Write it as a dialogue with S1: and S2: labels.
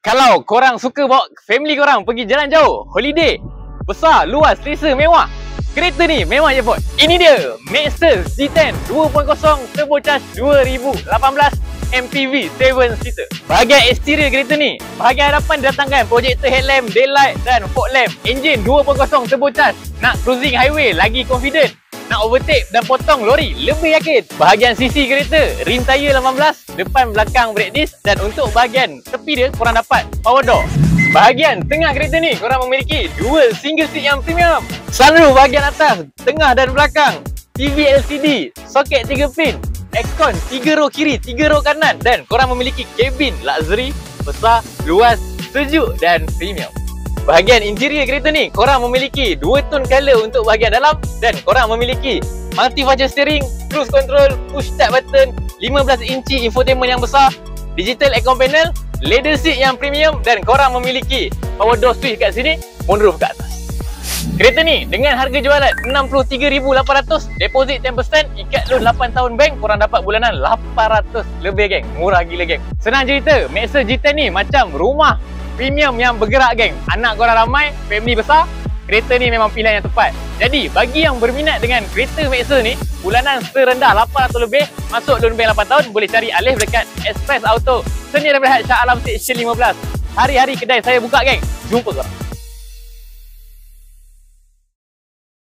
S1: Kalau korang suka bawa family korang pergi jalan jauh, holiday, besar, luas, selesa, mewah, kereta ni memang je Ford. Ini dia, Maxus G10 2.0 turbocharged 2018 MPV 7-seater. Bahagian eksterior kereta ni, bahagian hadapan didatangkan projector headlamp, daylight dan fog lamp. Enjin 2.0 turbocharged, nak cruising highway lagi confident, nak overtake dan potong lori lebih yakin. Bahagian sisi kereta, rim tayar 18, depan belakang brake disc, dan untuk bahagian tepi dia korang dapat power door. Bahagian tengah kereta ni korang memiliki dual single seat yang premium. Sunroof bahagian atas, tengah dan belakang, TV LCD, soket 3 pin, aircon 3 row kiri, 3 row kanan, dan korang memiliki kabin luxury, besar, luas, sejuk dan premium. Bahagian interior kereta ni korang memiliki 2 tone color untuk bahagian dalam, dan korang memiliki multi-function steering, cruise control, push start button, 15 inci infotainment yang besar, digital aircon panel, leather seat yang premium, dan korang memiliki power door switch kat sini, moonroof kat atas. Kereta ni dengan harga jualan 63,800, deposit 10%, ikat loan 8 tahun bank, korang dapat bulanan 800 lebih geng. Murah gila geng. Senang cerita, Maxus G10 ni macam rumah premium yang bergerak geng. Anak korang ramai, family besar, kereta ni memang pilihan yang tepat. Jadi bagi yang berminat dengan kereta Maxus ni, bulanan serendah 800 lebih, masuk loan bank 8 tahun, boleh cari Alif dekat Express Auto Seni Ramadhan Shah Alam Section 15. Hari-hari kedai saya buka geng. Jumpa korang.